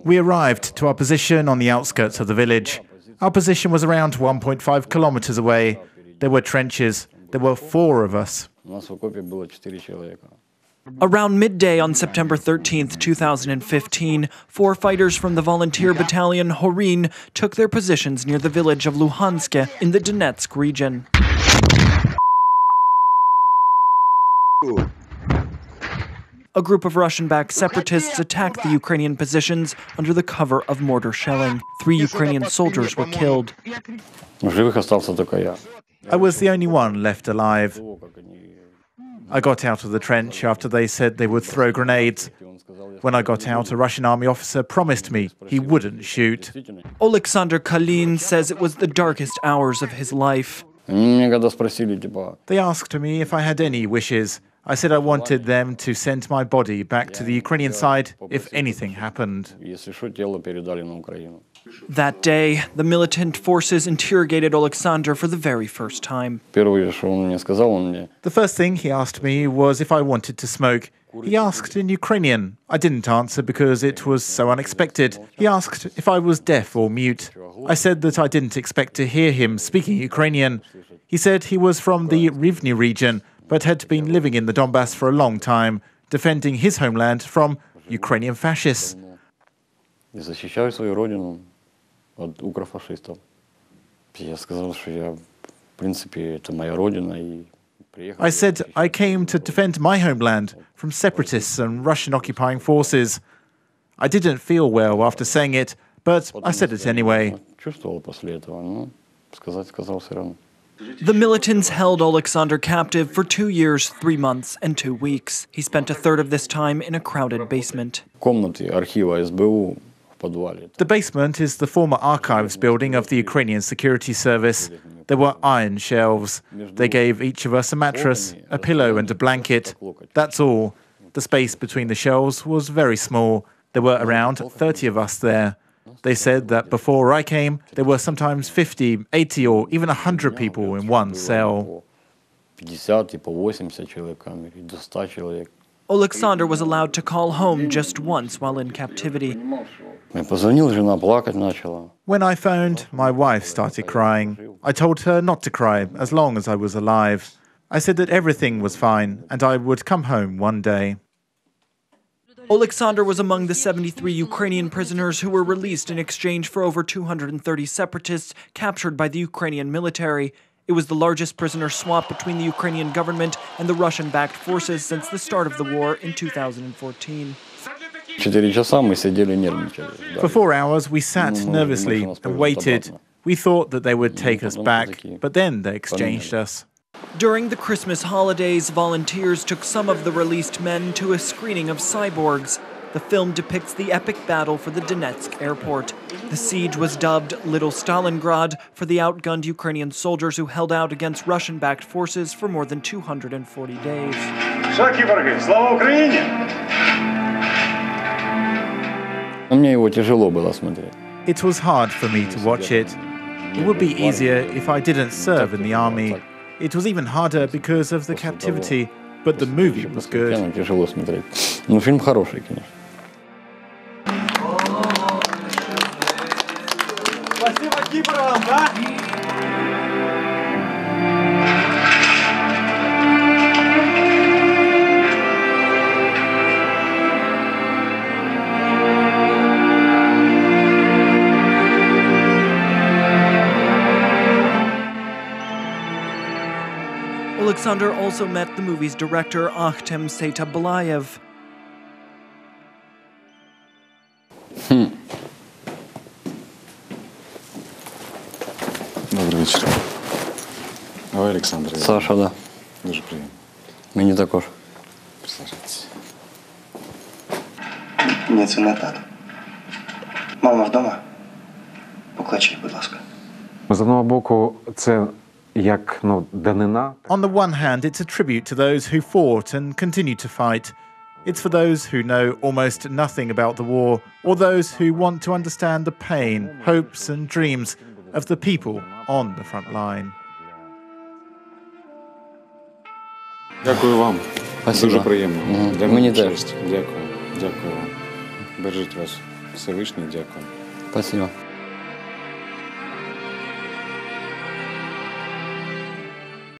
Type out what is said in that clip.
We arrived to our position on the outskirts of the village. Our position was around 1.5 kilometers away. There were trenches. There were 4 of us. Around midday on September 13th, 2015, 4 fighters from the volunteer battalion Horyn took their positions near the village of Luhansk in the Donetsk region. A group of Russian-backed separatists attacked the Ukrainian positions under the cover of mortar shelling. 3 Ukrainian soldiers were killed. I was the only one left alive. I got out of the trench after they said they would throw grenades. When I got out, a Russian army officer promised me he wouldn't shoot. Oleksandr Kalin says it was the darkest hours of his life. They asked me if I had any wishes. I said I wanted them to send my body back to the Ukrainian side if anything happened. That day, the militant forces interrogated Oleksandr for the very first time. The first thing he asked me was if I wanted to smoke. He asked in Ukrainian. I didn't answer because it was so unexpected. He asked if I was deaf or mute. I said that I didn't expect to hear him speaking Ukrainian. He said he was from the Rivne region, but had been living in the Donbas for a long time, defending his homeland from Ukrainian fascists. I said I came to defend my homeland from separatists and Russian occupying forces. I didn't feel well after saying it, but I said it anyway. The militants held Oleksandr captive for 2 years, 3 months, and 2 weeks. He spent a third of this time in a crowded basement. The basement is the former archives building of the Ukrainian security service. There were iron shelves. They gave each of us a mattress, a pillow and a blanket. That's all. The space between the shelves was very small. There were around 30 of us there. They said that before I came, there were sometimes 50, 80 or even 100 people in one cell. Oleksandr was allowed to call home just once while in captivity. When I phoned, my wife started crying. I told her not to cry as long as I was alive. I said that everything was fine and I would come home one day. Oleksandr was among the 73 Ukrainian prisoners who were released in exchange for over 230 separatists captured by the Ukrainian military. It was the largest prisoner swap between the Ukrainian government and the Russian-backed forces since the start of the war in 2014. For 4 hours, we sat nervously and waited. We thought that they would take us back, but then they exchanged us. During the Christmas holidays, volunteers took some of the released men to a screening of Cyborgs. The film depicts the epic battle for the Donetsk airport. The siege was dubbed Little Stalingrad for the outgunned Ukrainian soldiers who held out against Russian-backed forces for more than 240 days. It was hard for me to watch it. It would be easier if I didn't serve in the army. It was even harder because of the captivity, but the movie was good. Oleksandr also met the movie's director, Artem Seitablayev. Добрий вечір. Ви Олександр? Саша, да. Дуже приємно. Мені також. Присаджуйтесь. Ні, це не тато. Мама вдома? Покличіть, будь ласка. З одного боку, це як, данина. On the one hand, it's a tribute to those who fought and continue to fight. It's for those who know almost nothing about the war, or those who want to understand the pain, hopes and dreams of the people on the front line. Дякую вам. Спасибо. Дуже приємно. Для Мені мене теж. честь. Дякую. Дякую вам. Бережіть вас Всевишній, дякую. Спасибо.